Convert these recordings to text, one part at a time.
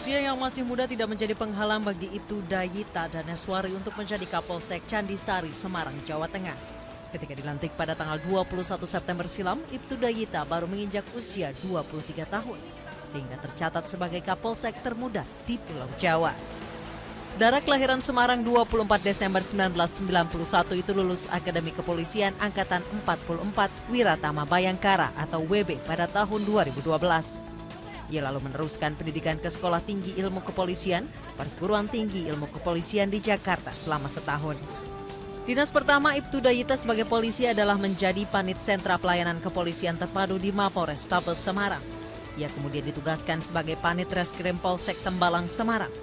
Usia yang masih muda tidak menjadi penghalang bagi Ibtu Dayita Daneswari untuk menjadi Kapolsek Candisari, Semarang, Jawa Tengah. Ketika dilantik pada tanggal 21 September silam, Ibtu Dayita baru menginjak usia 23 tahun, sehingga tercatat sebagai Kapolsek termuda di Pulau Jawa. Darah kelahiran Semarang 24 Desember 1991 itu lulus Akademi Kepolisian Angkatan 44 Wiratama Bayangkara atau WB pada tahun 2012. Ia lalu meneruskan pendidikan ke Sekolah Tinggi Ilmu Kepolisian, Perguruan Tinggi Ilmu Kepolisian di Jakarta selama setahun. Dinas pertama Ibtu Dayita sebagai polisi adalah menjadi Panit Sentra Pelayanan Kepolisian Terpadu di Mapolrestabes Semarang. Ia kemudian ditugaskan sebagai Panit Reskrim Polsek Tembalang, Semarang.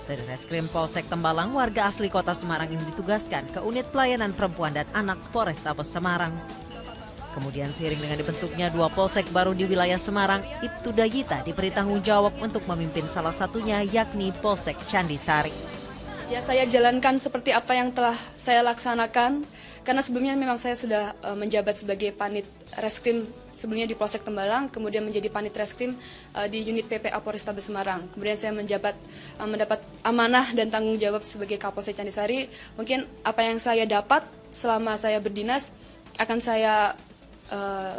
Dari Reskrim Polsek Tembalang, warga asli kota Semarang ini ditugaskan ke Unit Pelayanan Perempuan dan Anak Polrestabes Semarang. Kemudian seiring dengan dibentuknya dua polsek baru di wilayah Semarang, Ibtu Dayita diberi tanggung jawab untuk memimpin salah satunya yakni Polsek Candisari. Ya, saya jalankan seperti apa yang telah saya laksanakan, karena sebelumnya memang saya sudah menjabat sebagai Panit Reskrim sebelumnya di Polsek Tembalang, kemudian menjadi Panit Reskrim di unit PPA Polrestabes Semarang. Kemudian saya mendapat amanah dan tanggung jawab sebagai Kapolsek Candisari. Mungkin apa yang saya dapat selama saya berdinas akan saya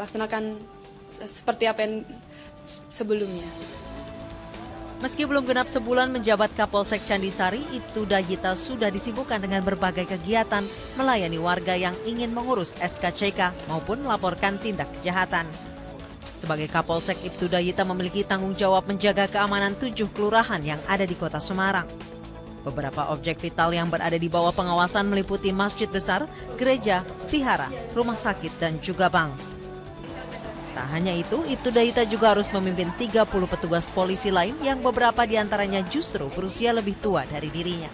laksanakan seperti apa yang sebelumnya. Meski belum genap sebulan menjabat Kapolsek Candisari, Ibtu Dayita sudah disibukkan dengan berbagai kegiatan melayani warga yang ingin mengurus SKCK maupun melaporkan tindak kejahatan. Sebagai Kapolsek, Ibtu Dayita memiliki tanggung jawab menjaga keamanan 7 kelurahan yang ada di kota Semarang. Beberapa objek vital yang berada di bawah pengawasan meliputi masjid besar, gereja, vihara, rumah sakit, dan juga bank. Tak hanya itu, Ibtu Dayita juga harus memimpin 30 petugas polisi lain yang beberapa diantaranya justru berusia lebih tua dari dirinya.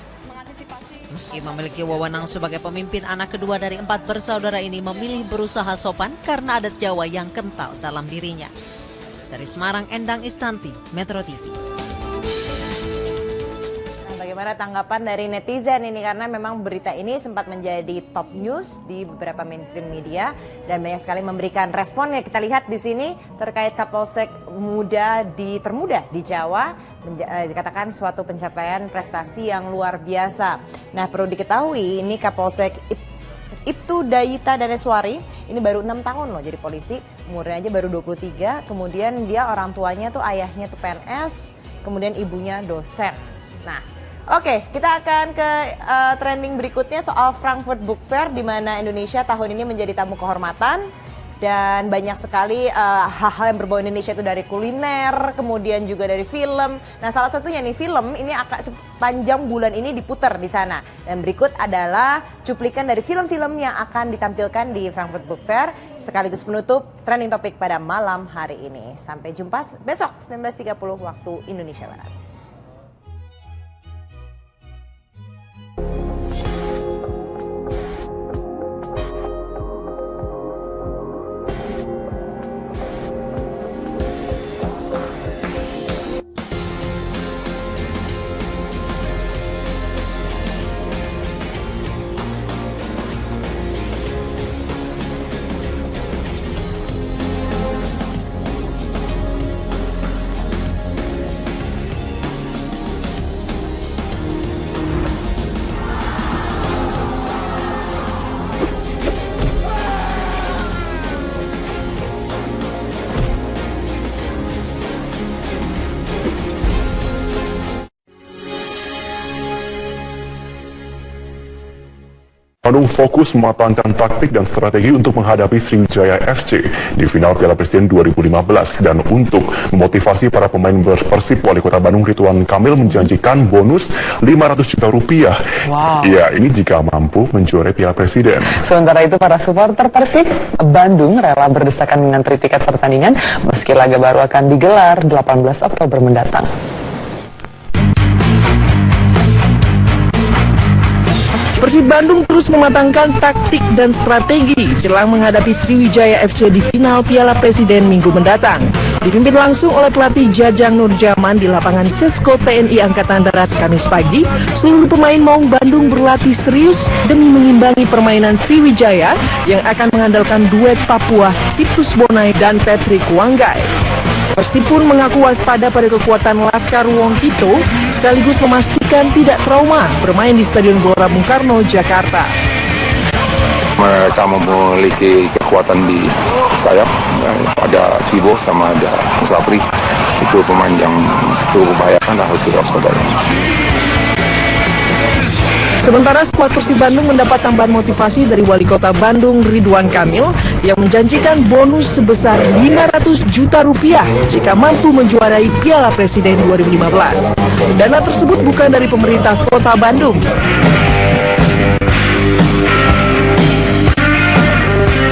Meski memiliki wewenang sebagai pemimpin, anak kedua dari 4 bersaudara ini memilih berusaha sopan karena adat Jawa yang kental dalam dirinya. Dari Semarang, Endang Istanti, Metro TV. Bagaimana tanggapan dari netizen ini, karena memang berita ini sempat menjadi top news di beberapa mainstream media dan banyak sekali memberikan responnya. Kita lihat di sini terkait Kapolsek termuda di Jawa, dikatakan suatu pencapaian prestasi yang luar biasa. Nah, perlu diketahui ini Kapolsek Ibtu Dayita Daneswari ini baru 6 tahun loh jadi polisi, umurnya aja baru 23. Kemudian dia orang tuanya tuh ayahnya tuh PNS, kemudian ibunya dosen. Nah, oke, kita akan ke trending berikutnya soal Frankfurt Book Fair, di mana Indonesia tahun ini menjadi tamu kehormatan. Dan banyak sekali hal-hal yang berbau Indonesia itu dari kuliner, kemudian juga dari film. Nah, salah satunya nih film ini akan sepanjang bulan ini diputar di sana. Dan berikut adalah cuplikan dari film-film yang akan ditampilkan di Frankfurt Book Fair, sekaligus menutup trending topik pada malam hari ini. Sampai jumpa besok 19.30 waktu Indonesia Barat. Bandung fokus mematangkan taktik dan strategi untuk menghadapi Sriwijaya FC di final Piala Presiden 2015, dan untuk memotivasi para pemain Persib, Wali Kota Bandung Ridwan Kamil menjanjikan bonus 500 juta rupiah. Wow. Ya, ini jika mampu menjuarai Piala Presiden. Sementara itu para supporter Persib Bandung rela berdesakan mengantri tiket pertandingan meski laga baru akan digelar 18 Oktober mendatang. Persib Bandung terus mematangkan taktik dan strategi jelang menghadapi Sriwijaya FC di final Piala Presiden minggu mendatang. Dipimpin langsung oleh pelatih Jajang Nurjaman di lapangan Sesko TNI Angkatan Darat Kamis pagi, seluruh pemain Maung Bandung berlatih serius demi mengimbangi permainan Sriwijaya yang akan mengandalkan duet Papua, Titus Bonai dan Patrick Wanggai. Persib pun mengaku waspada pada kekuatan Laskar Wongkito sekaligus memastikan tidak trauma bermain di Stadion Gelora Bung Karno, Jakarta. Mereka memiliki kekuatan di sayap, ada Kibo sama ada Sapri. Itu pemain yang cukup membahayakan, harus kita waspadai. Sementara skuad Persib Bandung mendapat tambahan motivasi dari Wali Kota Bandung Ridwan Kamil yang menjanjikan bonus sebesar 500 juta rupiah jika mampu menjuarai Piala Presiden 2015. Dana tersebut bukan dari pemerintah Kota Bandung.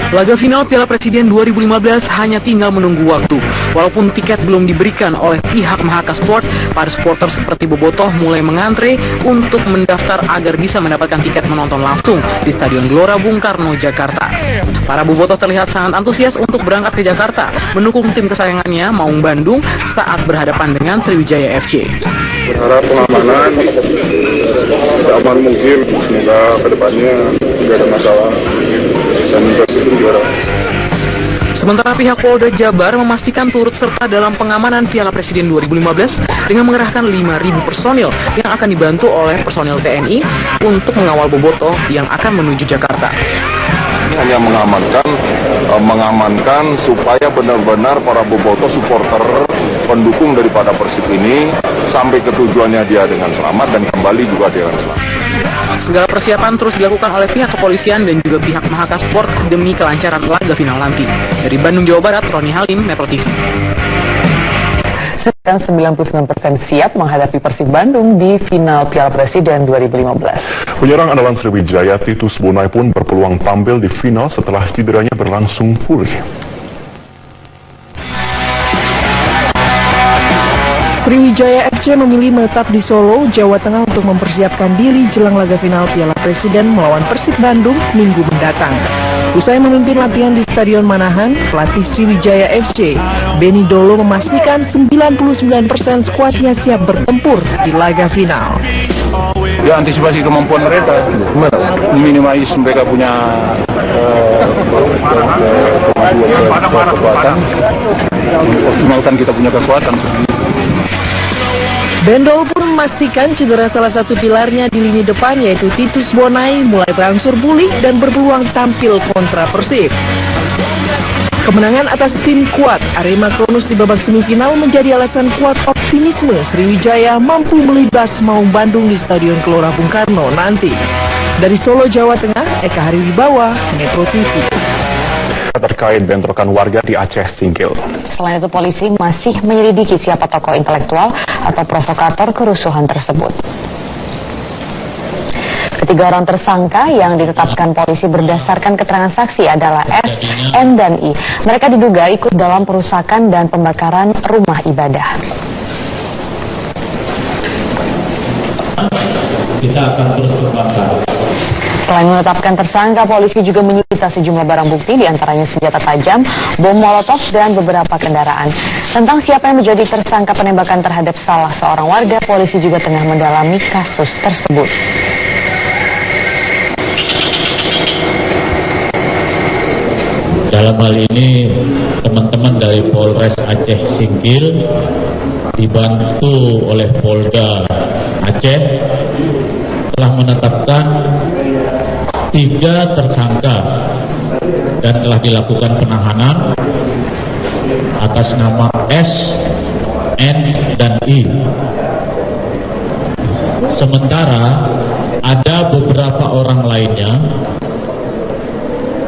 Laga final Piala Presiden 2015 hanya tinggal menunggu waktu. Walaupun tiket belum diberikan oleh pihak Mahaka Sport, para supporter seperti Bobotoh mulai mengantre untuk mendaftar agar bisa mendapatkan tiket menonton langsung di Stadion Gelora Bung Karno, Jakarta. Para Bobotoh terlihat sangat antusias untuk berangkat ke Jakarta, mendukung tim kesayangannya Maung Bandung saat berhadapan dengan Sriwijaya FC. Berharap pengamanan seaman mungkin, semoga kedepannya tidak ada masalah dan Persib juara. Sementara pihak Polda Jabar memastikan turut serta dalam pengamanan Piala Presiden 2015 dengan mengerahkan 5.000 personil yang akan dibantu oleh personil TNI untuk mengawal Bobotoh yang akan menuju Jakarta. Ini hanya mengamankan supaya benar-benar para Bobotoh supporter pendukung daripada Persib ini sampai ke tujuannya dia dengan selamat dan kembali juga dengan selamat. Segala persiapan terus dilakukan oleh pihak kepolisian dan juga pihak Mahaka Sport demi kelancaran laga final nanti. Dari Bandung, Jawa Barat, Roni Halim, Metro TV. Sedang 99% siap menghadapi Persib Bandung di final Piala Presiden 2015. Penyerang andalan Sriwijaya Titus Bonai pun berpeluang tampil di final setelah cederanya berlangsung pulih. Sriwijaya FC memilih menetap di Solo, Jawa Tengah untuk mempersiapkan diri jelang laga final Piala Presiden melawan Persib Bandung Minggu mendatang. Usai memimpin latihan di Stadion Manahan, pelatih Sriwijaya FC, Benny Dolo memastikan 99% skuadnya siap bertempur di laga final. Ya, antisipasi kemampuan mereka, minimais mereka punya kekuatan, optimalkan kita punya kekuatan. Bendol pun memastikan cedera salah satu pilarnya di lini depan yaitu Titus Bonai mulai berangsur pulih dan berpeluang tampil kontra Persib. Kemenangan atas tim kuat Arema Kronus di babak semifinal menjadi alasan kuat optimisme Sriwijaya mampu melibas Maung Bandung di Stadion Gelora Bung Karno nanti. Dari Solo, Jawa Tengah, Eka Hariwibawa, Metro TV. Terkait bentrokan warga di Aceh Singkil. Selain itu polisi masih menyelidiki siapa tokoh intelektual atau provokator kerusuhan tersebut. Ketiga orang tersangka yang ditetapkan polisi berdasarkan keterangan saksi adalah S, N, dan I. Mereka diduga ikut dalam perusakan dan pembakaran rumah ibadah. Kita akan terus berbakar. Selain menetapkan tersangka, polisi juga menyita sejumlah barang bukti, diantaranya senjata tajam, bom molotov, dan beberapa kendaraan. Tentang siapa yang menjadi tersangka penembakan terhadap salah seorang warga, polisi juga tengah mendalami kasus tersebut. Dalam hal ini, teman-teman dari Polres Aceh Singkil dibantu oleh Polda Aceh telah menetapkan 3 tersangka dan telah dilakukan penahanan atas nama S, N, dan I. Sementara ada beberapa orang lainnya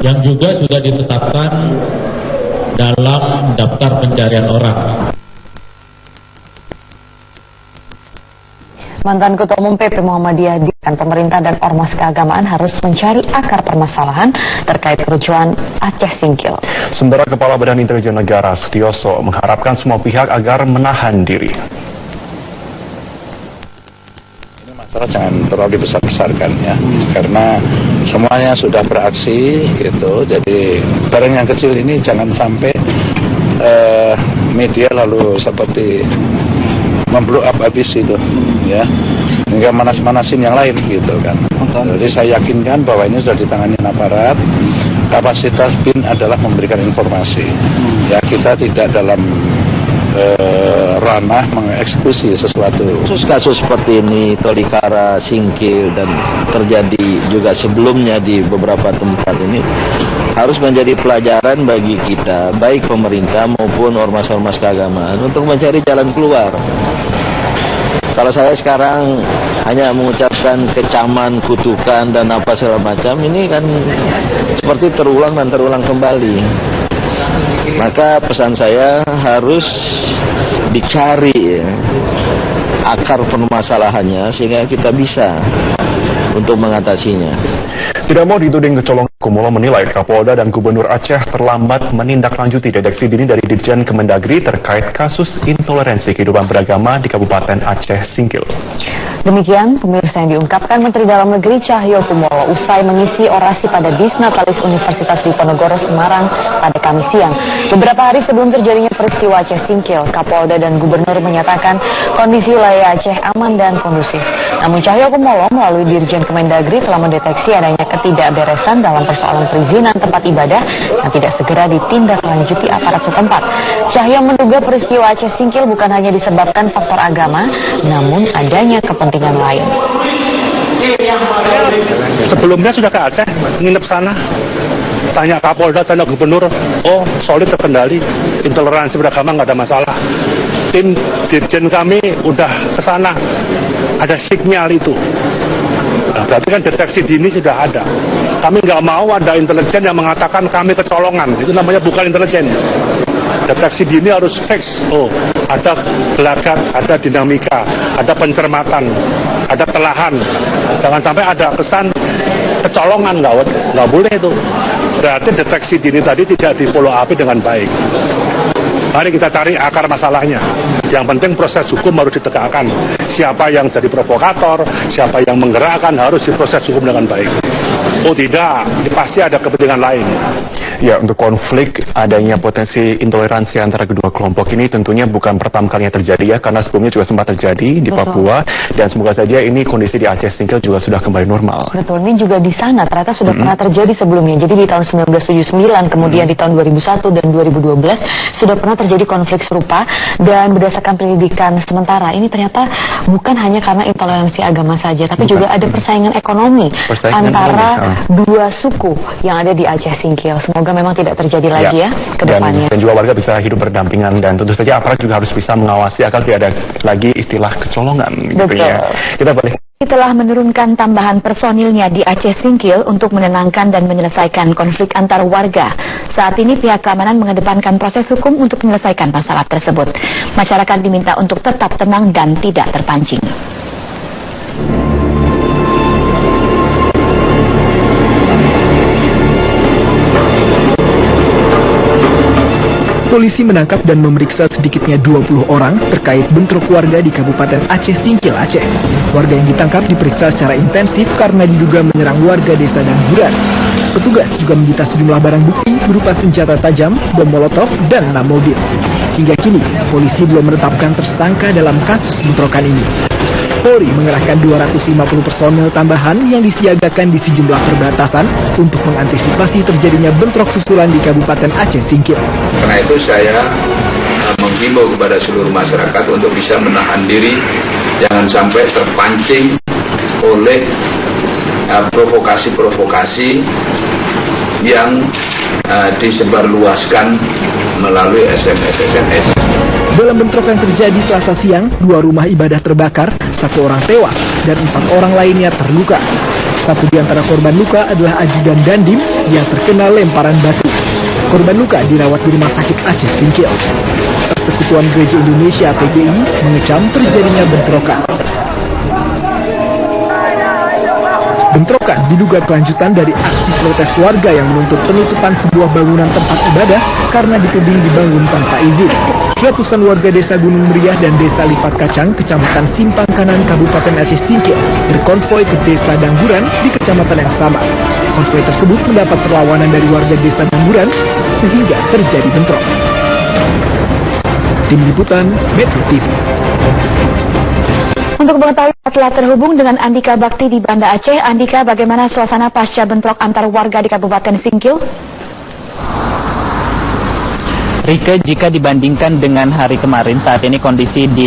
yang juga sudah ditetapkan dalam daftar pencarian orang. Mantan Ketua Umum PP Muhammadiyah dan pemerintah dan ormas keagamaan harus mencari akar permasalahan terkait kericuhan Aceh Singkil. Sementara Kepala Badan Intelijen Negara Sutioso mengharapkan semua pihak agar menahan diri. Ini masalah jangan terlalu dibesar-besarkan ya, karena semuanya sudah beraksi gitu. Jadi barang yang kecil ini jangan sampai media lalu seperti memblow up habis itu ya, hingga manas-manasin yang lain gitu kan. Jadi saya yakinkan bahwa ini sudah ditangani aparat. Kapasitas BIN adalah memberikan informasi ya, kita tidak dalam ranah mengeksekusi sesuatu. Kasus seperti ini, Tolikara, Singkil, dan terjadi juga sebelumnya di beberapa tempat ini harus menjadi pelajaran bagi kita, baik pemerintah maupun ormas-ormas keagamaan, untuk mencari jalan keluar. Kalau saya sekarang hanya mengucapkan kecaman, kutukan, dan apa segala macam, ini kan seperti terulang dan terulang kembali. Maka pesan saya harus dicari akar permasalahannya sehingga kita bisa untuk mengatasinya. Tidak mau dituding kecolongan, Kumolo menilai Kapolda dan Gubernur Aceh terlambat menindaklanjuti deteksi dini dari Dirjen Kemendagri terkait kasus intoleransi kehidupan beragama di Kabupaten Aceh Singkil. Demikian pemirsa yang diungkapkan Menteri Dalam Negeri Cahyo Kumolo usai mengisi orasi pada Disnatalis Universitas Diponegoro Semarang pada Kamis siang. Beberapa hari sebelum terjadinya peristiwa Aceh Singkil, Kapolda dan Gubernur menyatakan kondisi wilayah Aceh aman dan kondusif. Namun Cahyo Kumolo melalui Dirjen Kemendagri telah mendeteksi adanya ketidakberesan dalam persoalan perizinan tempat ibadah yang tidak segera ditindaklanjuti aparat setempat. Cahyo menduga peristiwa Aceh Singkil bukan hanya disebabkan faktor agama, namun adanya kepentingan lain. Sebelumnya sudah ke Aceh, nginep sana. Tanya Kapolda, tanya Gubernur, oh solid terkendali, intoleransi beragama nggak ada masalah. Tim Dirjen kami udah ke sana, ada sinyal itu. Nah, berarti kan deteksi dini sudah ada. Kami nggak mau ada intelijen yang mengatakan kami kecolongan. Itu namanya bukan intelijen. Deteksi dini harus fix. Oh, ada gelagat, ada dinamika, ada pencermatan, ada telahan. Jangan sampai ada kesan kecolongan, nggak boleh itu. Berarti deteksi dini tadi tidak di follow up dengan baik. Mari kita cari akar masalahnya. Yang penting proses hukum harus ditegakkan. Siapa yang jadi provokator, siapa yang menggerakkan harus diproses hukum dengan baik. Oh tidak, pasti ada kepentingan lain. Ya, untuk konflik adanya potensi intoleransi antara kedua kelompok ini tentunya bukan pertama kalinya terjadi ya, karena sebelumnya juga sempat terjadi di Papua, dan semoga saja ini kondisi di Aceh Singkil juga sudah kembali normal. Betul, ini juga di sana ternyata sudah pernah terjadi sebelumnya. Jadi di tahun 1979, kemudian di tahun 2001 dan 2012 sudah pernah terjadi konflik serupa, dan berdasarkan pendidikan sementara ini ternyata bukan hanya karena intoleransi agama saja, tapi juga ada persaingan ekonomi antara dua suku yang ada di Aceh Singkil. Semoga memang tidak terjadi lagi ya ke depannya. Dan juga warga bisa hidup berdampingan, dan tentu saja aparat juga harus bisa mengawasi agar tidak ada lagi istilah kecolongan. Gitu ya. Kita balik. Telah menurunkan tambahan personilnya di Aceh Singkil untuk menenangkan dan menyelesaikan konflik antar warga. Saat ini pihak keamanan mengedepankan proses hukum untuk menyelesaikan masalah tersebut. Masyarakat diminta untuk tetap tenang dan tidak terpancing. Polisi menangkap dan memeriksa sedikitnya 20 orang terkait bentrok warga di Kabupaten Aceh Singkil, Aceh. Warga yang ditangkap diperiksa secara intensif karena diduga menyerang warga desa Dangguran. Petugas juga menyita sejumlah barang bukti berupa senjata tajam, bom molotov, dan 6 mobil. Hingga kini, polisi belum menetapkan tersangka dalam kasus bentrokan ini. Polri mengerahkan 250 personel tambahan yang disiagakan di sejumlah perbatasan untuk mengantisipasi terjadinya bentrok susulan di Kabupaten Aceh Singkil. Karena itu saya menghimbau kepada seluruh masyarakat untuk bisa menahan diri, jangan sampai terpancing oleh provokasi-provokasi yang disebarluaskan melalui SMS. Dalam bentrok yang terjadi Selasa siang, 2 rumah ibadah terbakar, 1 orang tewas, dan 4 orang lainnya terluka. Satu di antara korban luka adalah ajudan Dandim yang terkena lemparan batu. Korban luka dirawat di Rumah Sakit Aceh Singkil. Persekutuan Gereja Indonesia PGI mengecam terjadinya bentrokan. Bentrokan diduga kelanjutan dari aksi protes warga yang menuntut penutupan sebuah bangunan tempat ibadah karena dituding dibangun tanpa izin. Ratusan warga desa Gunung Meriah dan desa Lipat Kacang, kecamatan Simpang Kanan, Kabupaten Aceh Singkil, berkonvoi ke desa Dangguran di kecamatan yang sama. Konvoi tersebut mendapat perlawanan dari warga desa Dangguran sehingga terjadi bentrok. Tim Liputan Metro TV. Untuk mengetahui telah terhubung dengan Andika Bakti di Banda Aceh. Andika, bagaimana suasana pasca bentrok antar warga di Kabupaten Singkil? Rike, jika dibandingkan dengan hari kemarin, saat ini kondisi di